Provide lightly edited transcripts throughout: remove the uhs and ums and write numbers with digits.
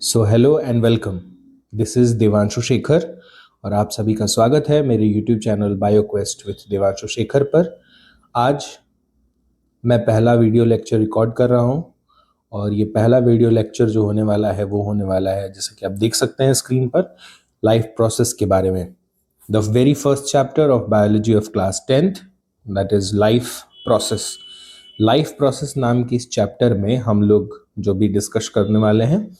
So hello and welcome. This is Devanshu Shekhar और आप सभी का स्वागत है मेरे YouTube channel Bioquest with Devanshu Shekhar पर। आज मैं पहला वीडियो लेक्चर रिकॉर्ड कर रहा हूँ और ये पहला वीडियो लेक्चर जो होने वाला है वो होने वाला है, जैसे कि आप देख सकते हैं स्क्रीन पर, लाइफ प्रोसेस के बारे में। The very first chapter of biology of class 10th, that is life process. Life process नाम की इस चैप्टर में हम लोग जो भी डिस्कस करने वाले हैं,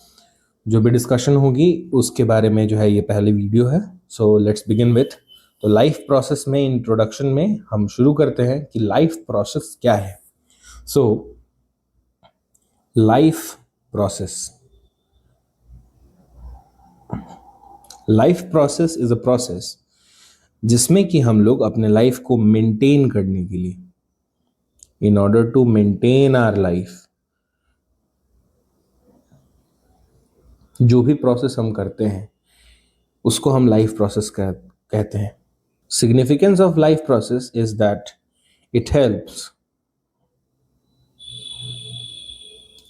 जो भी डिस्कशन होगी उसके बारे में जो है ये पहली वीडियो है। सो लेट्स बिगिन विथ, तो लाइफ प्रोसेस में इंट्रोडक्शन में हम शुरू करते हैं कि लाइफ प्रोसेस क्या है। So life process, life process is a process जिसमें कि हम लोग अपने लाइफ को मेंटेन करने के लिए, in order to maintain our life, जो भी प्रोसेस हम करते हैं उसको हम लाइफ प्रोसेस कहते हैं। Significance of life process is that it helps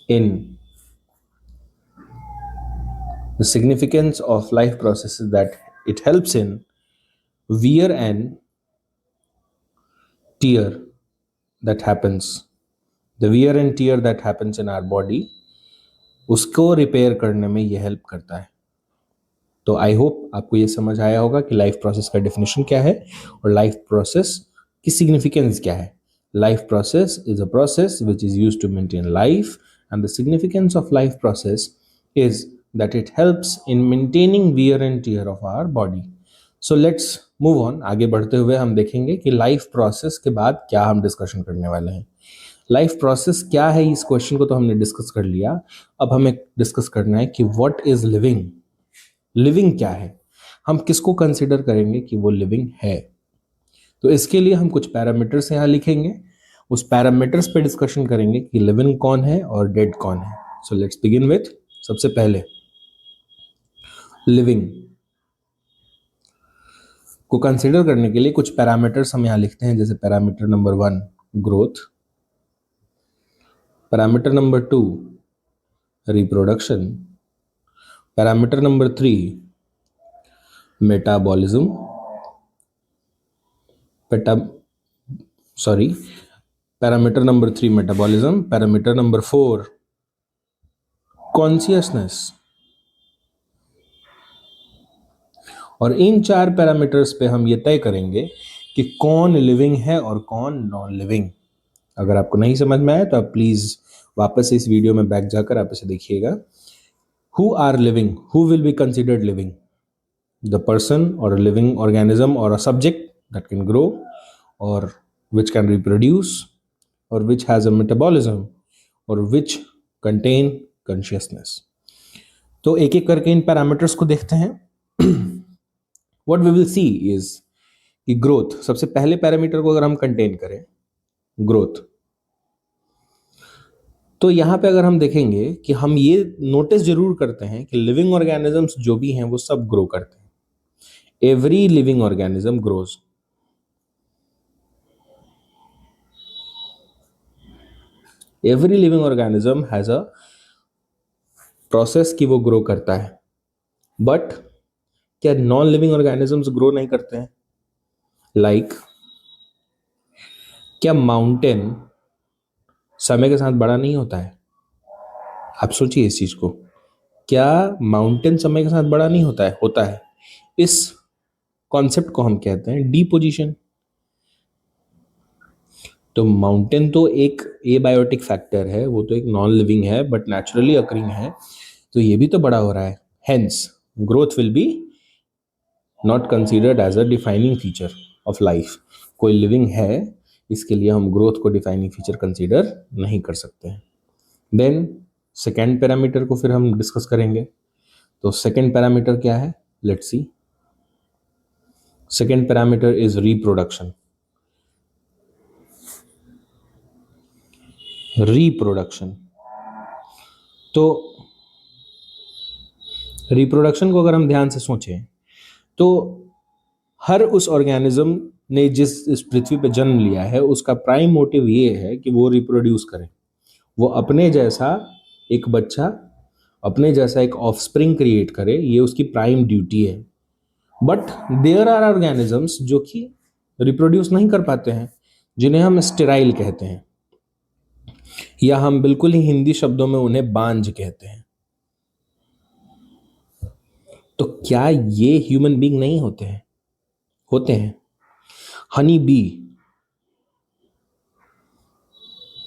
in the significance of life process is that it helps in wear and tear that happens, the wear and tear that happens in our body, उसको repair करने में ये help करता है। तो आई hope आपको ये समझ आया होगा कि लाइफ प्रोसेस का डेफिनेशन क्या है और लाइफ प्रोसेस की सिग्निफिकेंस क्या है। Life process is a process which is used to maintain life and the significance of life process is that it helps in maintaining wear and tear of our body. So let's move on. आगे बढ़ते हुए हम देखेंगे कि life process के बाद क्या हम डिस्कशन करने वाले हैं। लाइफ प्रोसेस क्या है, इस क्वेश्चन को तो हमने डिस्कस कर लिया। अब हमें डिस्कस करना है कि व्हाट इज लिविंग। लिविंग क्या है, हम किसको कंसिडर करेंगे कि वो लिविंग है। तो इसके लिए हम कुछ पैरामीटर्स यहाँ लिखेंगे, उस पैरामीटर्स पे डिस्कशन करेंगे कि लिविंग कौन है और डेड कौन है। सो लेट्स बिगिन विथ, सबसे पहले लिविंग को कंसिडर करने के लिए कुछ पैरामीटर्स हम यहाँ लिखते हैं, जैसे parameter number 1 growth, parameter number 2 reproduction, parameter number 3 metabolism, parameter number 3 metabolism, parameter number 4 consciousness. और इन 4 पैरामीटर्स पे हम ये तय करेंगे कि कौन लिविंग है और कौन नॉन लिविंग। अगर आपको नहीं समझ में आए तो आप प्लीज वापस इस वीडियो में बैक जाकर आप इसे देखिएगा। Who are living, who will be considered living? The person और अ लिविंग ऑर्गेनिज्म और a subject that can grow और which can reproduce or which has a metabolism or which contain consciousness। तो एक एक करके इन पैरामीटर्स को देखते हैं। What we will see is कि ग्रोथ, सबसे पहले पैरामीटर को अगर हम कंटेन करें ग्रोथ, तो यहां पे अगर हम देखेंगे कि हम ये नोटिस जरूर करते हैं कि लिविंग ऑर्गेनिजम्स जो भी हैं वो सब ग्रो करते हैं। Every living organism grows. Every living organism has a process कि वो ग्रो करता है। बट क्या नॉन लिविंग ऑर्गेनिजम्स ग्रो नहीं करते हैं? लाइक क्या माउंटेन समय के साथ बड़ा नहीं होता है? आप सोचिए इस चीज को, क्या माउंटेन समय के साथ बड़ा नहीं होता है? होता है। इस कॉन्सेप्ट को हम कहते हैं डिपोजिशन। तो माउंटेन तो एक एबायोटिक फैक्टर है, वो तो एक नॉन लिविंग है बट नेचुरली अकरिंग है, तो ये भी तो बड़ा हो रहा है। Hence growth will be not considered as a defining feature of life. कोई लिविंग है इसके लिए हम ग्रोथ को डिफाइनिंग फीचर कंसिडर नहीं कर सकते हैं। देन सेकेंड पैरामीटर को फिर हम डिस्कस करेंगे। तो सेकेंड पैरामीटर क्या है, let's see. Second parameter is reproduction. Reproduction, तो रिप्रोडक्शन को अगर हम ध्यान से सोचें तो हर उस ऑर्गेनिज्म ने जिस इस पृथ्वी पर जन्म लिया है उसका प्राइम मोटिव ये है कि वो रिप्रोड्यूस करे, वो अपने जैसा एक बच्चा अपने जैसा एक ऑफस्प्रिंग क्रिएट करे, ये उसकी प्राइम ड्यूटी है। बट देयर आर ऑर्गेनिजम्स जो कि रिप्रोड्यूस नहीं कर पाते हैं, जिन्हें हम स्टेराइल कहते हैं, या हम बिल्कुल ही हिंदी शब्दों में उन्हें बांझ कहते हैं। तो क्या ये ह्यूमन बीइंग नहीं होते हैं? होते हैं। हनी बी,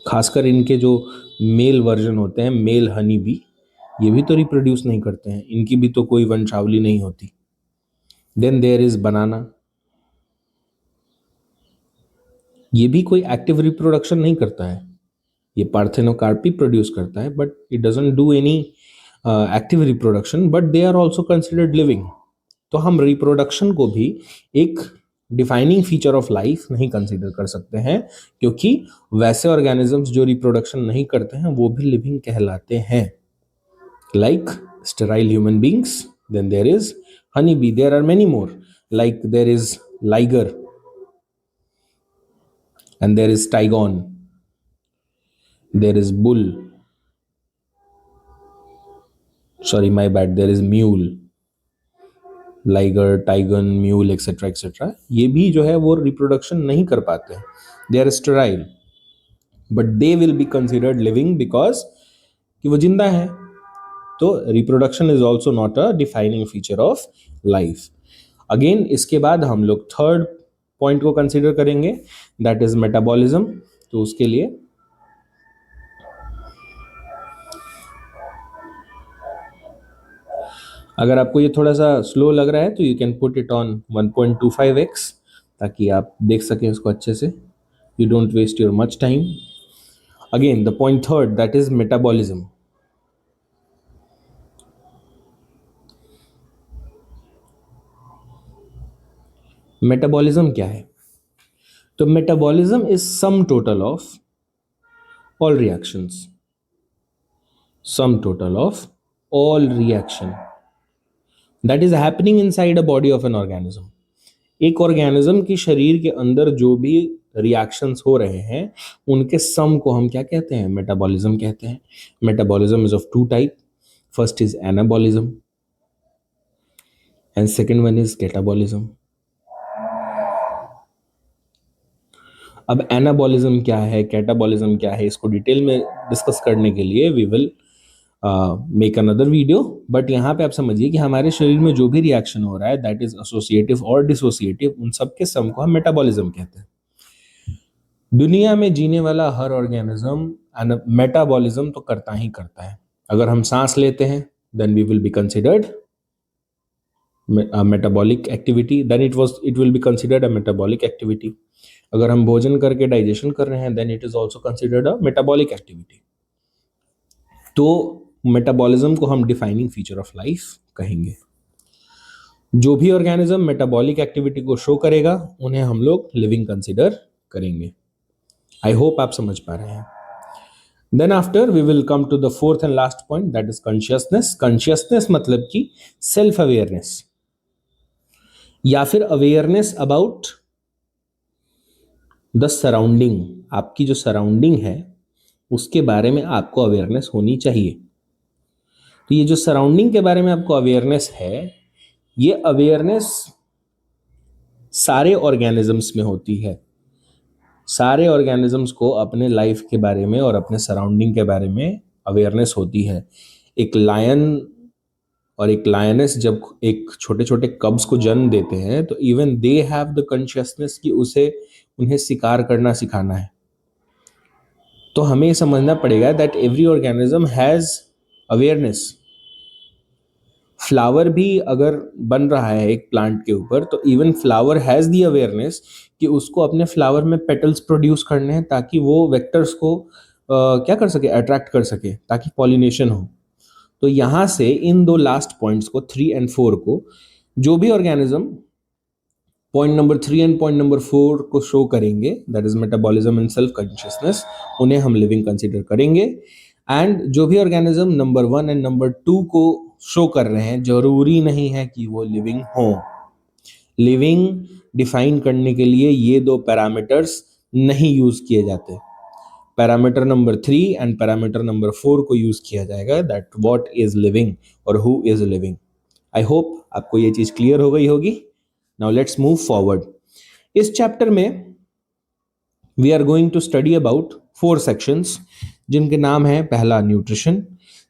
खासकर इनके जो मेल वर्जन होते हैं, मेल हनी बी, ये भी तो रिप्रोड्यूस नहीं करते हैं, इनकी भी तो कोई वंशावली नहीं होती। देन देयर इज बनाना, ये भी कोई एक्टिव रिप्रोडक्शन नहीं करता है, ये पार्थेनोकार्पी प्रोड्यूस करता है, but it doesn't do any active reproduction, but they are also considered living. तो हम रिप्रोडक्शन को भी एक डिफाइनिंग फीचर ऑफ लाइफ नहीं कंसिडर कर सकते हैं, क्योंकि वैसे ऑर्गेनिजम्स जो रिप्रोडक्शन नहीं करते हैं वो भी लिविंग कहलाते हैं, like sterile human beings. Then there is honey bee, there are many more, like there is liger and there is tigon, there is bull, sorry my bad, there is mule, liger, tigon, mule, etc etc। ये भी जो है वो reproduction नहीं कर पाते हैं, they are sterile, but they will be considered living because कि वो जिंदा है। तो reproduction is also not a defining feature of life. Again इसके बाद हम लोग थर्ड पॉइंट को कंसिडर करेंगे, दैट इज मेटाबॉलिज्म। तो उसके लिए अगर आपको ये थोड़ा सा स्लो लग रहा है तो you can put it on 1.25x, ताकि आप देख सकें उसको अच्छे से, you don't waste your much time. Again the point third, that is metabolism. Metabolism क्या है? तो metabolism is sum total of all reactions, sum total of all reaction that is happening inside a body of an organism. एक organism की शरीर के अंदर जो भी रिएक्शंस हो रहे हैं उनके सम को हम क्या कहते हैं? मेटाबॉलिज्म कहते हैं। Metabolism is of two type, first is anabolism and second one is catabolism. अब एनाबॉलिज्म क्या है, कैटाबॉलिज्म क्या है, इसको डिटेल में डिस्कस करने के लिए we will make another video. But यहाँ पे आप समझिए कि हमारे शरीर में जो भी रिएक्शन हो रहा है दैट इज एसोसिएटिव और डिसोसिएटिव, उन सब के सम को हम मेटाबॉलिज्म कहते हैं। दुनिया में जीने वाला हर ऑर्गेनिज्म मेटाबॉलिज्म तो करता ही करता है। अगर हम सांस लेते हैं then we will be considered metabolic activity, then it will be considered a metabolic activity. अगर हम भोजन करके डाइजेशन कर रहे हैं then it is also considered a metabolic activity. तो मेटाबॉलिज्म को हम डिफाइनिंग फीचर ऑफ लाइफ कहेंगे। जो भी ऑर्गेनिज्म मेटाबॉलिक एक्टिविटी को शो करेगा उन्हें हम लोग लिविंग कंसिडर करेंगे। आई होप आप समझ पा रहे हैं। Then after we will come to the fourth and last point, that is consciousness. Consciousness मतलब कि सेल्फ अवेयरनेस या फिर अवेयरनेस अबाउट द सराउंडिंग। आपकी जो सराउंडिंग है उसके बारे में आपको अवेयरनेस होनी चाहिए। तो ये जो सराउंडिंग के बारे में आपको अवेयरनेस है, ये अवेयरनेस सारे ऑर्गेनिजम्स में होती है। सारे ऑर्गेनिजम्स को अपने लाइफ के बारे में और अपने सराउंडिंग के बारे में अवेयरनेस होती है। एक लायन और एक लायनेस जब एक छोटे छोटे कब्स को जन्म देते हैं तो even they have the consciousness कि उन्हें शिकार करना सिखाना है। तो हमें समझना पड़ेगा that every organism has awareness. Flower भी अगर बन रहा है एक प्लांट के ऊपर तो even flower has the awareness कि उसको अपने फ्लावर में पेटल्स प्रोड्यूस करने हैं ताकि वो वेक्टर्स को क्या कर सके, अट्रैक्ट कर सके, ताकि पॉलिनेशन हो। तो यहाँ से इन दो लास्ट पॉइंट्स को 3 and 4 को, जो भी organism point number 3 and point number 4 को शो करेंगे, that is metabolism and self consciousness, उन्हें हम लिविंग कंसिडर करेंगे। एंड जो भी ऑर्गेनिज्म नंबर 1 एंड नंबर 2 को शो कर रहे हैं, जरूरी नहीं है कि वो लिविंग हो। लिविंग डिफाइन करने के लिए ये दो पैरामीटर्स नहीं यूज किए जाते। Parameter number 3 and parameter number 4 को यूज किया जाएगा, दैट व्हाट इज लिविंग और who is living. I hope आपको ये चीज क्लियर हो गई होगी। Now let's move forward. इस चैप्टर में we are going to study about 4 sections, जिनके नाम है, पहला nutrition,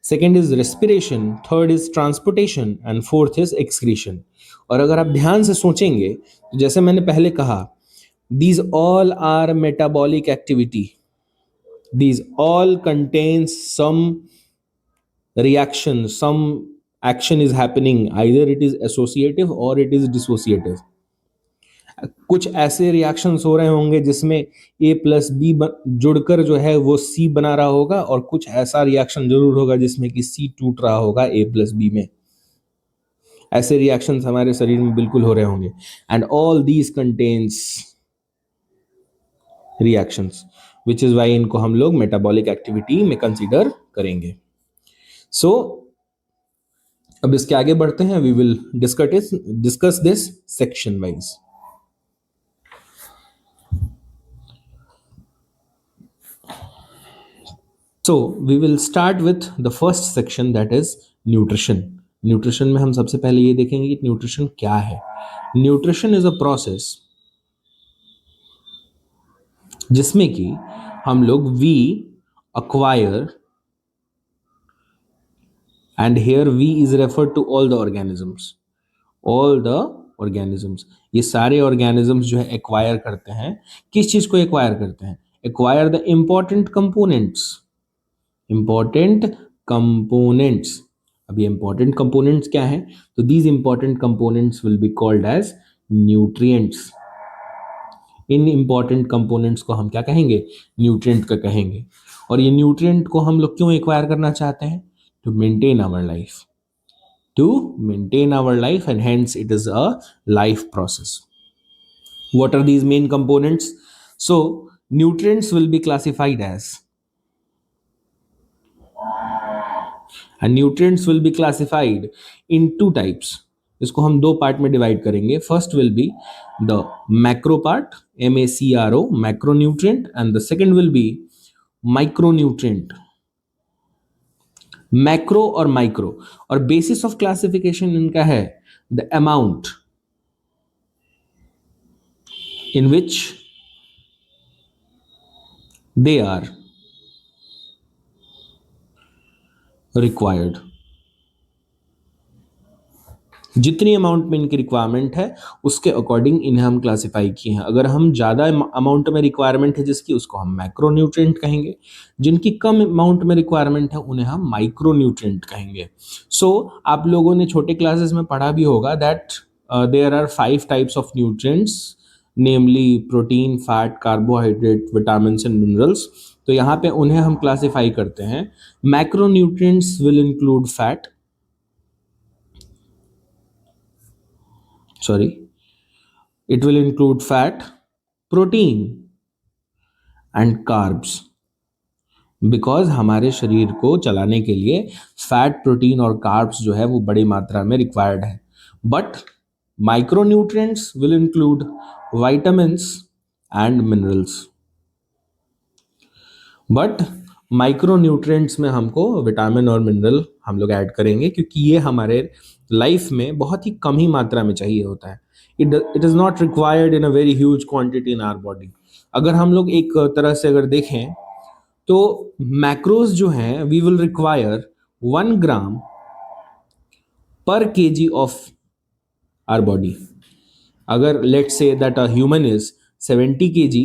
second is respiration, third is transportation and fourth is excretion. और अगर आप ध्यान से सोचेंगे तो जैसे मैंने पहले कहा, these all are metabolic activity, these all contains some reaction, some action is happening, either it is associative or it is dissociative। कुछ ऐसे रिएक्शंस हो रहे होंगे जिसमें A प्लस बी जुड़कर जो है वो C बना रहा होगा, और कुछ ऐसा रिएक्शन जरूर होगा जिसमें कि C टूट रहा होगा A प्लस बी में। ऐसे रिएक्शंस हमारे शरीर में बिल्कुल हो रहे होंगे, and all these contains reactions, which is why इनको हम लोग मेटाबॉलिक एक्टिविटी में कंसीडर करेंगे। सो अब इसके आगे बढ़ते हैं, we will discuss this section wise. So we will start with the first section, that is nutrition. Nutrition में हम सबसे पहले ये देखेंगे कि न्यूट्रिशन क्या है। न्यूट्रिशन इज अ प्रोसेस जिसमें कि हम लोग we acquire, and here we is refer to all the organisms, all the organisms. ये सारे ऑर्गेनिजम्स जो है एक्वायर करते हैं, किस चीज को एक्वायर करते हैं? Acquire the important components, important components. अब ये इंपॉर्टेंट कंपोनेंट्स क्या है? तो these important components will be called as nutrients. इन इंपॉर्टेंट कंपोनेंट्स को हम क्या कहेंगे? न्यूट्रिएंट का कहेंगे। और ये न्यूट्रिएंट को हम लोग क्यों एक्वायर करना चाहते हैं? To maintain our life, to maintain our life, and hence it is a life process. What are these main components? So nutrients will be classified as, and nutrients will be classified in 2 types. इसको हम 2 part में divide करेंगे। First will be the macro part, MACRO, macronutrient, and the second will be micronutrient. Macro और micro, और basis of classification इनका है the amount in which they are required. जितनी amount में इनकी रिक्वायरमेंट है उसके अकॉर्डिंग इन्हें हम क्लासिफाई किए हैं। अगर हम ज़्यादा अमाउंट में रिक्वायरमेंट है जिसकी, उसको हम मैक्रोन्यूट्रिएंट कहेंगे। जिनकी कम अमाउंट में रिक्वायरमेंट है उन्हें हम माइक्रोन्यूट्रिएंट कहेंगे। सो आप लोगों ने छोटे क्लासेस में पढ़ा भी होगा that there are 5 types of nutrients, namely protein, fat, carbohydrate, vitamins and minerals. तो यहाँ पे उन्हें हम क्लासिफाई करते हैं। Macronutrients will include fat, it will include fat, protein and carbs, because हमारे शरीर को चलाने के लिए फैट, प्रोटीन और कार्ब्स जो है वो बड़ी मात्रा में रिक्वायर्ड है। But micronutrients will include vitamins and minerals. But micronutrients में हमको विटामिन और मिनरल हम लोग ऐड करेंगे, क्योंकि ये हमारे लाइफ में बहुत ही कम ही मात्रा में चाहिए होता है। It is not required in a very huge quantity in our body. अगर हम लोग एक तरह से अगर देखें तो मैक्रोज जो हैं, वी विल रिक्वायर 1 ग्राम पर केजी ऑफ आवर बॉडी। अगर let's say that a human is 70 kg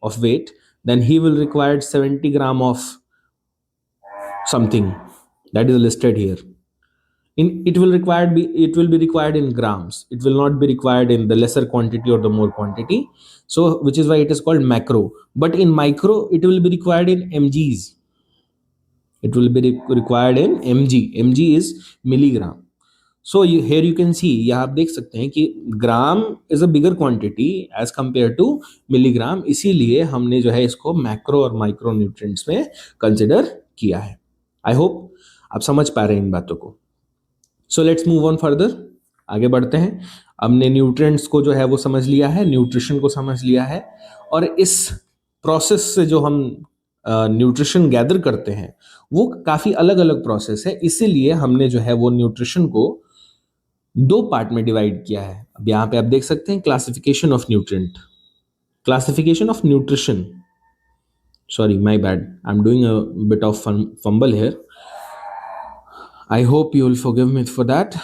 of weight, then he will require 70 gram of something that is listed here. It will be required in grams. It will not be required in the lesser quantity or the more quantity. So which is why it is called macro. But in micro, it will be required in mgs. It will be required in mg. Mg is milligram. So here you can see, यहाँ आप देख सकते हैं कि gram is a bigger quantity as compare to milligram, इसीलिए हमने जो है इसको मैक्रो और माइक्रो न्यूट्रिएंट्स में कंसिडर किया है। आई होप आप समझ पा रहे हैं इन बातों को। सो लेट्स मूव ऑन फर्दर, आगे बढ़ते हैं। हमने न्यूट्रिएंट्स को जो है वो समझ लिया है, न्यूट्रिशन को समझ लिया है, और इस प्रोसेस से जो हम न्यूट्रिशन गैदर करते हैं वो काफी अलग अलग प्रोसेस है, इसीलिए हमने जो है वो न्यूट्रिशन को दो पार्ट में डिवाइड किया है। अब यहाँ पे आप देख सकते हैं classification of nutrient, classification of nutrition, sorry my bad, I am doing a bit of fumble here, I hope you will forgive me for that.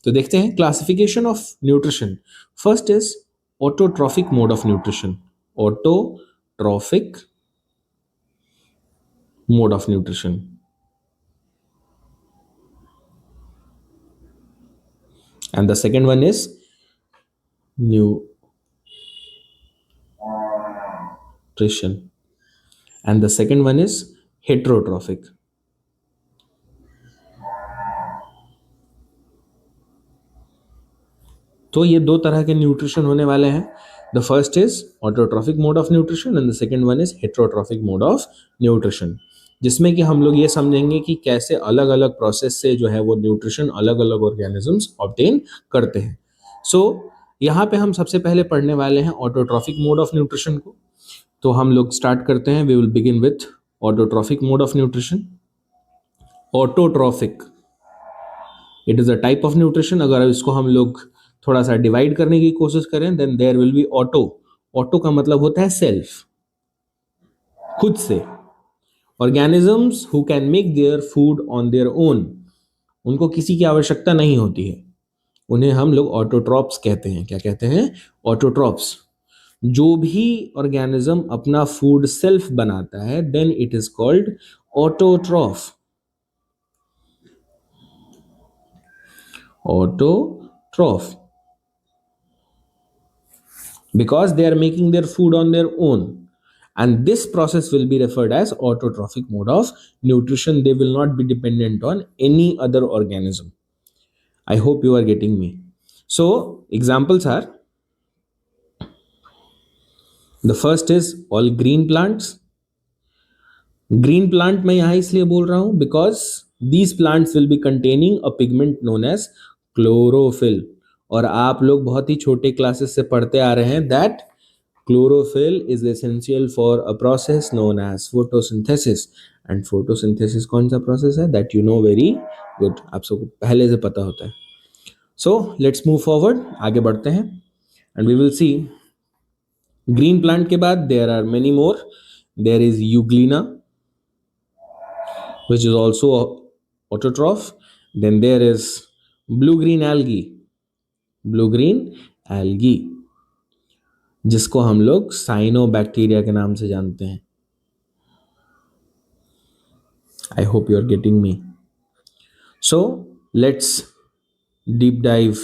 तो देखते हैं classification of nutrition. First is autotrophic mode of nutrition, autotrophic mode of nutrition, and the second one is nutrition, and the second one is heterotrophic. तो ये दो तरह के nutrition होने वाले हैं। The first is autotrophic mode of nutrition and the second one is heterotrophic mode of nutrition, जिसमें कि हम लोग ये समझेंगे कि कैसे अलग अलग प्रोसेस से जो है वो न्यूट्रिशन अलग अलग ऑर्गेनिजम्स ऑब्टेन करते हैं। सो यहाँ पे हम सबसे पहले पढ़ने वाले हैं ऑटोट्रॉफिक मोड ऑफ न्यूट्रिशन को। तो हम लोग स्टार्ट करते हैं, we will begin with autotrophic mode of nutrition. Autotrophic, it is a type of nutrition. अगर इसको हम लोग थोड़ा सा डिवाइड करने की कोशिश करें, then there will be auto. Auto का मतलब होता है सेल्फ, खुद से। Organisms who can make their food on their own, उनको किसी की आवश्यकता नहीं होती है, उन्हें हम लोग ऑटोट्रॉप्स कहते हैं। क्या कहते हैं? ऑटोट्रॉप्स। जो भी ऑर्गेनिज्म अपना फूड सेल्फ बनाता है, then it is called autotroph. Autotroph, because they are making their food on their own, and this process will be referred as autotrophic mode of nutrition. They will not be dependent on any other organism. I hope you are getting me. So examples are, the first is all green plants. Green plant मैं यहाँ इसलिए बोल रहा हूँ because these plants will be containing a pigment known as chlorophyll, और आप लोग बहुत ही छोटे क्लासेस से पढ़ते आ रहे हैं that chlorophyll is essential for a process known as photosynthesis, and photosynthesis कौन सा प्रोसेस है? that you know very good, आप सबको पहले से पता होता है। so let's move forward, आगे बढ़ते हैं and we will see green plant के बाद there are many more. There is euglena which is also autotroph. Then there is blue green algae, blue green algae जिसको हम लोग साइनोबैक्टीरिया के नाम से जानते हैं। I hope you are getting me. So let's deep dive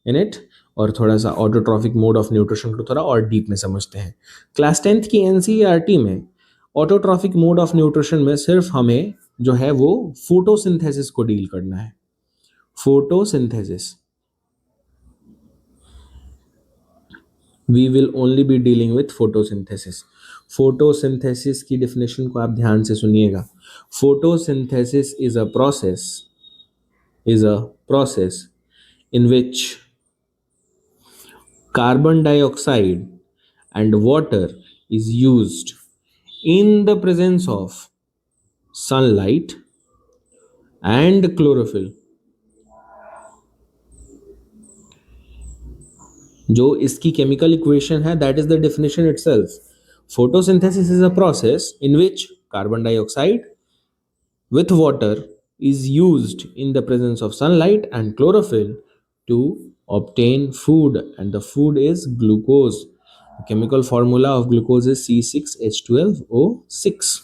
in it और थोड़ा सा ऑटोट्रॉफिक मोड ऑफ न्यूट्रिशन को थोड़ा और डीप में समझते हैं। क्लास 10th की एनसीईआरटी में ऑटोट्रॉफिक मोड ऑफ न्यूट्रिशन में सिर्फ हमें जो है वो फोटोसिंथेसिस को डील करना है। Photosynthesis, we will only be dealing with photosynthesis. photosynthesis की definition को आप ध्यान से सुनिएगा। photosynthesis is a process in which carbon dioxide and water is used in the presence of sunlight and chlorophyll. जो इसकी केमिकल इक्वेशन है, that is the definition itself. Photosynthesis is a process in which carbon dioxide with water is used in the presence of sunlight and chlorophyll to obtain food, and the food is glucose. The chemical formula of glucose is C6H12O6.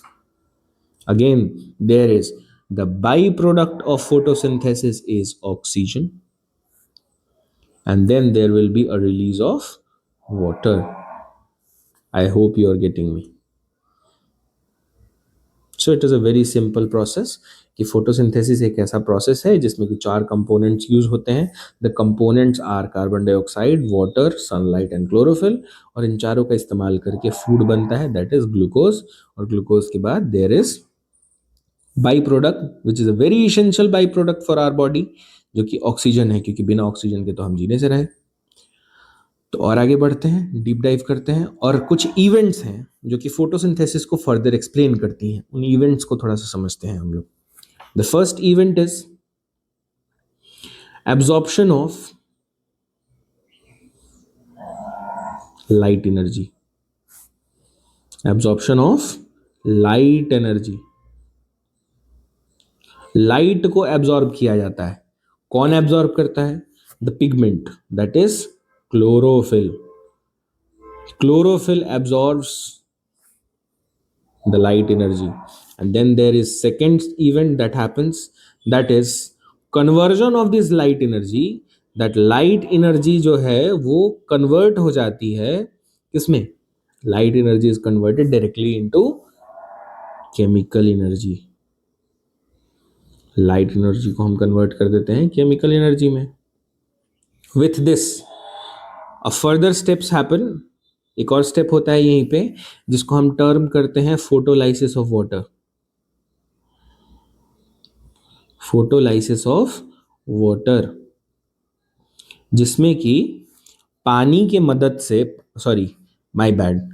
Again, there is the byproduct of photosynthesis is oxygen, and then there will be a release of water. I hope you are getting me. So it is a very simple process कि photosynthesis एक ऐसा process है जिसमें कि 4 components use होते हैं। The components are carbon dioxide, water, sunlight and chlorophyll, और इन चारों का इस्तेमाल करके food बनता है, that is glucose। और glucose के बाद there is byproduct which is a very essential byproduct for our body, जो कि ऑक्सीजन है, क्योंकि बिना ऑक्सीजन के तो हम जीने से रहे। तो तो और आगे बढ़ते हैं, डीप डाइव करते हैं, और कुछ इवेंट्स हैं जो कि फोटोसिंथेसिस को फर्दर एक्सप्लेन करती हैं। उन इवेंट्स को थोड़ा सा समझते हैं हम लोग। The first event is absorption of light energy. Absorption of light energy, light को एब्जॉर्ब किया जाता है। कौन एब्जॉर्ब करता है? The pigment, that is chlorophyll. Chlorophyll absorbs the light energy. And then there is second event that happens, that is conversion of this light energy. That light energy जो है वो convert हो जाती है किसमें? Light energy is converted directly into chemical energy. Light energy को हम convert कर देते हैं केमिकल एनर्जी में। With this a further steps happen. एक और स्टेप होता है यहीं पे जिसको हम टर्म करते हैं photolysis of water. Photolysis of water, जिसमें कि पानी के मदद से, सॉरी माय बैड,